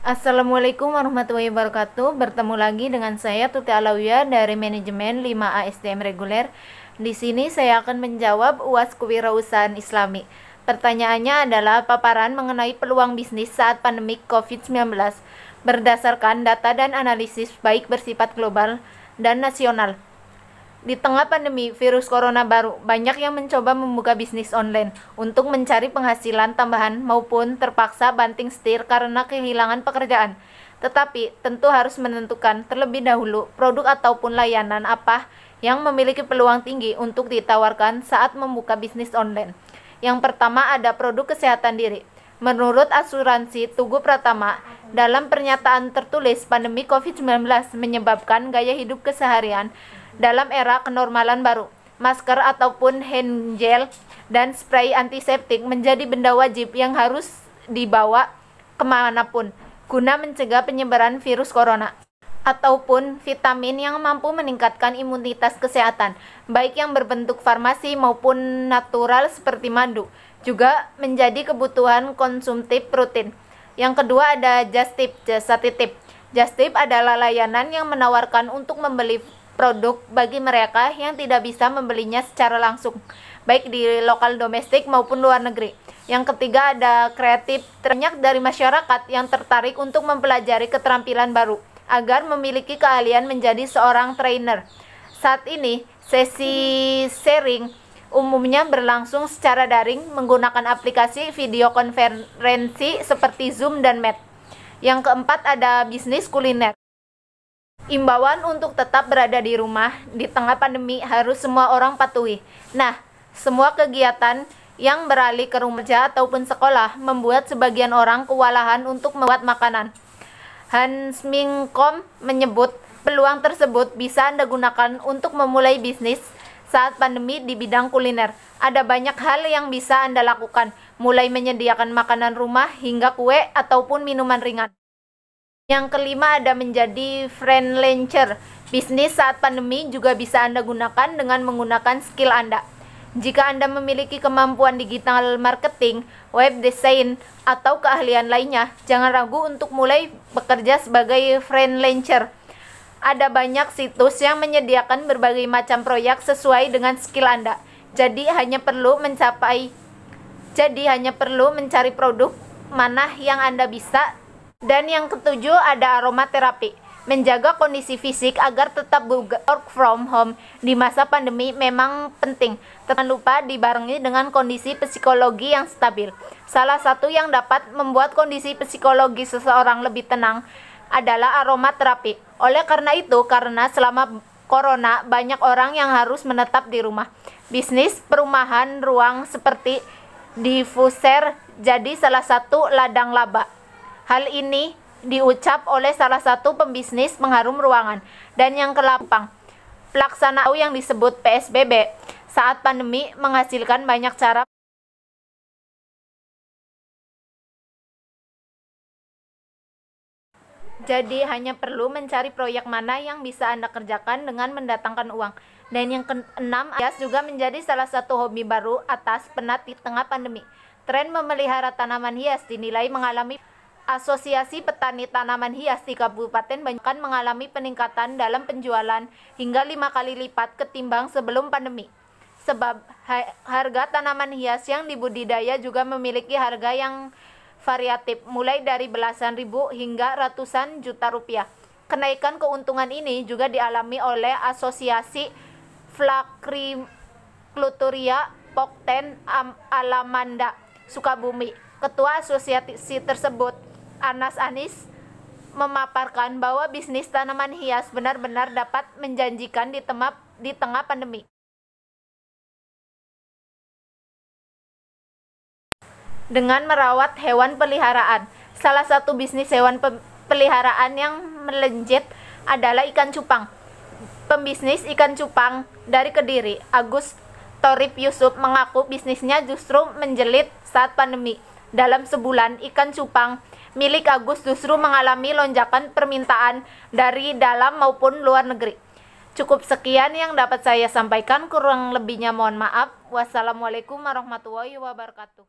Assalamualaikum warahmatullahi wabarakatuh. Bertemu lagi dengan saya Tuti Alawiyah dari Manajemen 5A SDM Reguler. Di sini saya akan menjawab UAS Kewirausahaan Islami. Pertanyaannya adalah paparan mengenai peluang bisnis saat pandemi COVID-19 berdasarkan data dan analisis baik bersifat global dan nasional. Di tengah pandemi virus corona baru, banyak yang mencoba membuka bisnis online untuk mencari penghasilan tambahan maupun terpaksa banting setir karena kehilangan pekerjaan. Tetapi tentu harus menentukan terlebih dahulu produk ataupun layanan apa yang memiliki peluang tinggi untuk ditawarkan saat membuka bisnis online. Yang pertama ada produk kesehatan diri. Menurut asuransi Tugu Pratama, dalam pernyataan tertulis pandemi COVID-19 menyebabkan gaya hidup keseharian dalam era kenormalan baru. Masker ataupun hand gel dan spray antiseptik menjadi benda wajib yang harus dibawa kemanapun guna mencegah penyebaran virus corona. Ataupun vitamin yang mampu meningkatkan imunitas kesehatan, baik yang berbentuk farmasi maupun natural seperti madu, juga menjadi kebutuhan konsumtif rutin. Yang kedua ada Just Tip, jasa titip. Just Tip adalah layanan yang menawarkan untuk membeli produk bagi mereka yang tidak bisa membelinya secara langsung, baik di lokal domestik maupun luar negeri. Yang ketiga ada kreatif. Banyak dari masyarakat yang tertarik untuk mempelajari keterampilan baru agar memiliki keahlian menjadi seorang trainer. Saat ini, sesi sharing umumnya berlangsung secara daring menggunakan aplikasi video konferensi seperti Zoom dan Meet. Yang keempat ada bisnis kuliner. Imbauan untuk tetap berada di rumah di tengah pandemi harus semua orang patuhi. Nah, semua kegiatan yang beralih ke rumah kerja ataupun sekolah membuat sebagian orang kewalahan untuk membuat makanan. Hans Mingkom menyebut peluang tersebut bisa Anda gunakan untuk memulai bisnis saat pandemi di bidang kuliner. Ada banyak hal yang bisa Anda lakukan, mulai menyediakan makanan rumah hingga kue ataupun minuman ringan. Yang kelima ada menjadi freelancer. Bisnis saat pandemi juga bisa Anda gunakan dengan menggunakan skill Anda. Jika Anda memiliki kemampuan digital marketing, web design, atau keahlian lainnya, jangan ragu untuk mulai bekerja sebagai freelancer. Ada banyak situs yang menyediakan berbagai macam proyek sesuai dengan skill Anda. Jadi hanya perlu mencari produk mana yang Anda bisa. Dan yang ketujuh ada aromaterapi. Menjaga kondisi fisik agar tetap work from home di masa pandemi memang penting. Jangan lupa dibarengi dengan kondisi psikologi yang stabil. Salah satu yang dapat membuat kondisi psikologi seseorang lebih tenang adalah aromaterapi. Oleh karena itu, karena selama corona banyak orang yang harus menetap di rumah, bisnis perumahan ruang seperti diffuser jadi salah satu ladang laba. Hal ini diucap oleh salah satu pembisnis pengharum ruangan. Dan yang ke-8, pelaksanaan yang disebut PSBB saat pandemi menghasilkan banyak cara. Jadi hanya perlu mencari proyek mana yang bisa Anda kerjakan dengan mendatangkan uang. Dan yang keenam, hias juga menjadi salah satu hobi baru atas penat di tengah pandemi. Tren memelihara tanaman hias dinilai mengalami. Asosiasi Petani Tanaman Hias di Kabupaten Banyuwangi mengalami peningkatan dalam penjualan hingga 5 kali lipat ketimbang sebelum pandemi. Sebab harga tanaman hias yang dibudidaya juga memiliki harga yang variatif, mulai dari belasan ribu hingga ratusan juta rupiah. Kenaikan keuntungan ini juga dialami oleh Asosiasi Floricultura Pokten Alamanda Sukabumi. Ketua asosiasi tersebut, Anas Anis, memaparkan bahwa bisnis tanaman hias benar-benar dapat menjanjikan di tengah pandemi. Dengan merawat hewan peliharaan, salah satu bisnis hewan peliharaan yang melejit adalah ikan cupang. Pembisnis ikan cupang dari Kediri, Agus Torip Yusuf, mengaku bisnisnya justru menjelit saat pandemi. Dalam sebulan, ikan cupang milik Agus justru mengalami lonjakan permintaan dari dalam maupun luar negeri. Cukup sekian yang dapat saya sampaikan, kurang lebihnya mohon maaf. Wassalamualaikum warahmatullahi wabarakatuh.